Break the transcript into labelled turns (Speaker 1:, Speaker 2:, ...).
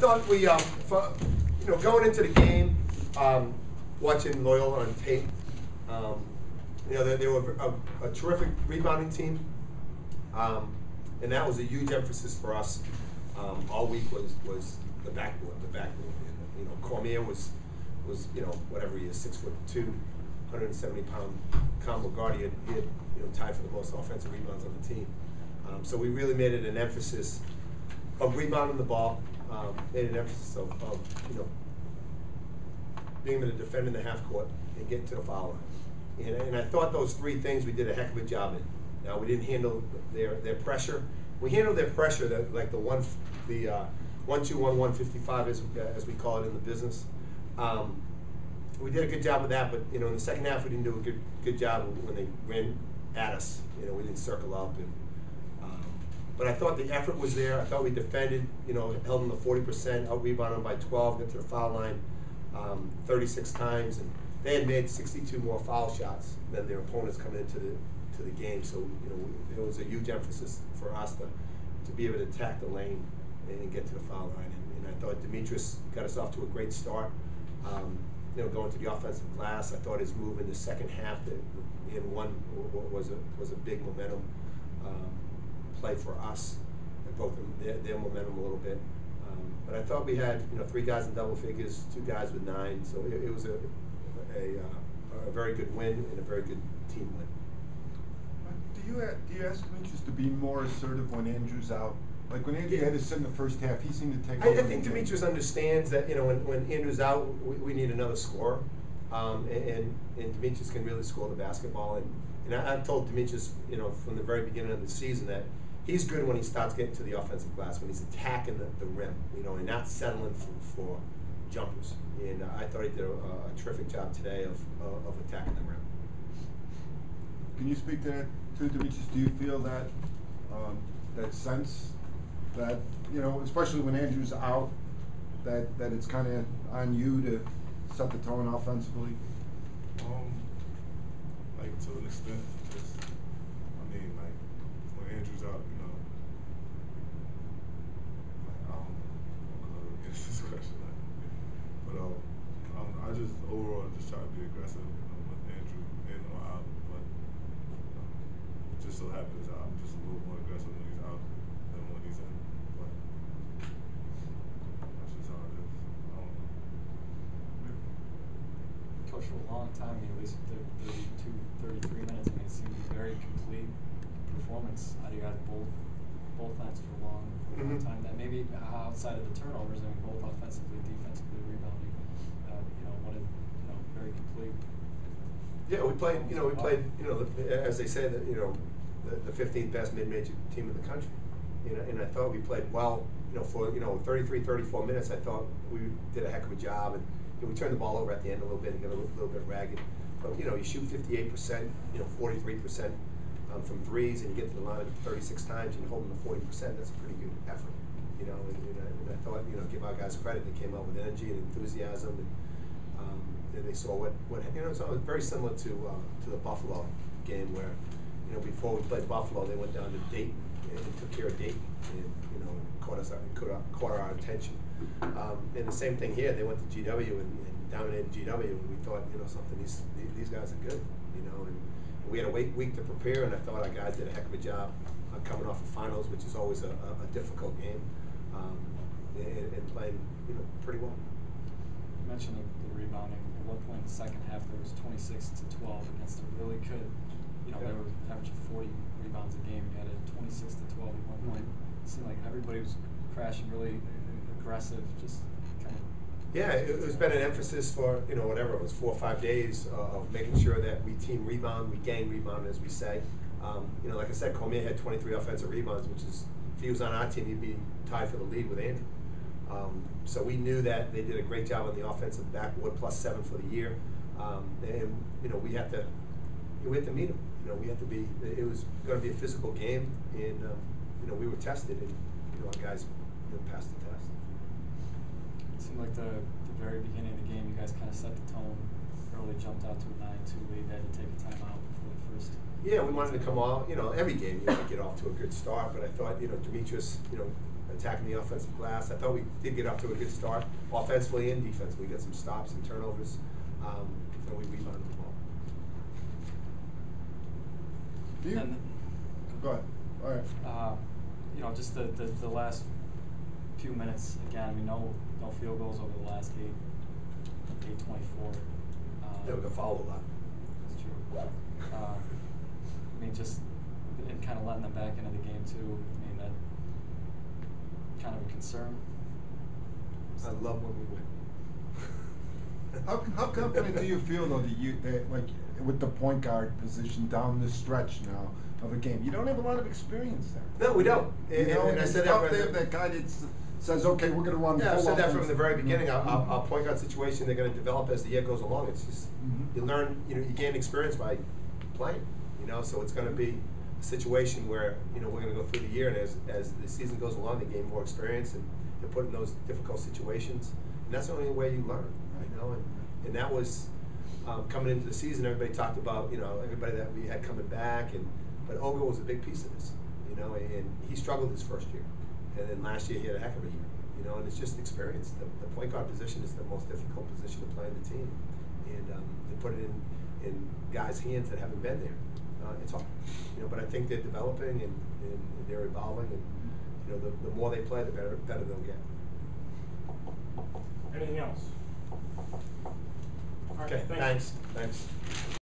Speaker 1: thought we, going into the game, watching Loyola on tape, they were a terrific rebounding team, and that was a huge emphasis for us. All week was the backboard. And, Cormier was whatever he is, 6'2", 170-pound combo guard. He had tied for the most offensive rebounds on the team. So we really made it an emphasis of rebounding the ball, made an emphasis of being able to defend in the half court and get to the foul line. And I thought those three things we did a heck of a job in. Now we didn't handle their pressure. We handled their pressure like the 1-2-1-1-55 as we call it in the business. We did a good job of that, but in the second half we didn't do a good job when they ran at us. We didn't circle up, but I thought the effort was there. I thought we defended, held them to 40%, out rebounded them by 12, got to the foul line 36 times, and they had made 62 more foul shots than their opponents coming into the game. So there was a huge emphasis for us to be able to attack the lane and get to the foul line. And I thought Demetrius got us off to a great start. Going to the offensive glass, I thought his move in the second half in one was a big momentum play for us. It broke their momentum a little bit. But I thought we had 3 guys in double figures, 2 guys with 9. So it was a very good win and a very good team win.
Speaker 2: Do you ask Demetrius to be more assertive when Andrew's out? Like when Andrew had to sit in the first half, he seemed to take over.
Speaker 1: I think Demetrius understands that when Andrew's out, we need another scorer, and Demetrius can really score the basketball. And I've told Demetrius from the very beginning of the season that he's good when he starts getting to the offensive glass, when he's attacking the rim, and not settling for jumpers. And I thought he did a terrific job today of attacking the rim.
Speaker 2: Can you speak to that too, Demetrius? Do you feel that that sense that especially when Andrew's out, that it's kind of on you to set the tone offensively?
Speaker 3: Like to an extent, like when Andrew's out, I don't know against this question, but I just overall just try to be aggressive with Andrew in or out, but it just so happens I'm just a little more aggressive when he's out than when he's in. But that's just how it is. I don't know.
Speaker 4: Coach, for a long time, at least 32, 33 minutes, it seemed a very complete performance out of you guys both nights for a long time. That maybe outside of the turnovers, both offensively, defensively, rebounding, very complete.
Speaker 1: Yeah, we played, as they say, the 15th best mid-major team in the country. And I thought we played well, for 33, 34 minutes. I thought we did a heck of a job, and we turned the ball over at the end a little bit and got a little bit ragged. But you shoot 58%, 43% from threes, and you get to the line 36 times and you hold them to 40%. That's a pretty good effort, And I thought, give our guys credit. They came out with energy and enthusiasm, and they saw what so it was very similar to the Buffalo game where, before we played Buffalo, they went down to Dayton and took care of Dayton and caught our attention. And the same thing here. They went to GW and dominated GW, and we thought, something. These guys are good, and we had a week to prepare, and I thought our guys did a heck of a job coming off of finals, which is always a difficult game, and playing pretty well.
Speaker 4: You mentioned the rebounding. At one point in the second half, there was 26-12 against a really good. They were averaging 40 rebounds a game. You had a 26-12 at one point. It seemed like everybody was crashing, really aggressive, just kind of.
Speaker 1: Yeah, it's been an emphasis for whatever it was, 4 or 5 days of making sure that we team rebound, we gang rebound, as we say. Like I said, Cormier had 23 offensive rebounds, which is, if he was on our team, he'd be tied for the lead with Andrew. So we knew that they did a great job on the offensive backboard, +7 for the year, and we had to meet them. We had to be. It was going to be a physical game, and we were tested, and our guys passed the test.
Speaker 4: It seemed like the very beginning of the game, you guys kind of set the tone. Early jumped out to a 9-2 lead. They had to take a timeout before the first.
Speaker 1: Yeah, we wanted to come out. Every game you want to get off to a good start, but I thought Demetrius, attacking the offensive glass. I thought we did get off to a good start, offensively and defensively. We got some stops and turnovers, so we rebounded the ball.
Speaker 2: Do you?
Speaker 4: And-
Speaker 2: Go ahead. All right.
Speaker 4: You know, just the last few minutes, again, I mean, no field goals over the last 8:24.
Speaker 1: Yeah, we got fouled a lot.
Speaker 4: That's true. I mean, just, and kind of letting them back into the game too, I mean, that kind of a concern.
Speaker 1: I love when we win.
Speaker 2: How confident do you feel though that like with the point guard position down the stretch now of a game? You don't have a lot of experience there.
Speaker 1: No, we don't.
Speaker 2: You know,
Speaker 1: And I
Speaker 2: it's
Speaker 1: said
Speaker 2: tough
Speaker 1: that
Speaker 2: to have that guy that says, okay, we're going to run.
Speaker 1: Yeah, I've
Speaker 2: full
Speaker 1: said that
Speaker 2: offense.
Speaker 1: from the very beginning.
Speaker 2: Mhm.
Speaker 1: Our point guard situation, they're going to develop as the year goes along. It's just
Speaker 2: Mhm.
Speaker 1: you learn, you gain experience by playing. So it's going to be a situation where we're going to go through the year, and as the season goes along, they gain more experience and they're put in those difficult situations, and that's the only way you learn. And that was coming into the season. Everybody talked about everybody that we had coming back, but Ogo was a big piece of this. And he struggled his first year, and then last year he had a heck of a year. And it's just experience. The point guard position is the most difficult position to play in the team, and they put it in guys' hands that haven't been there. It's hard, but I think they're developing and they're evolving, and the more they play, the better they'll get.
Speaker 5: Anything else? All right,
Speaker 1: Okay,
Speaker 5: thanks.
Speaker 1: thanks.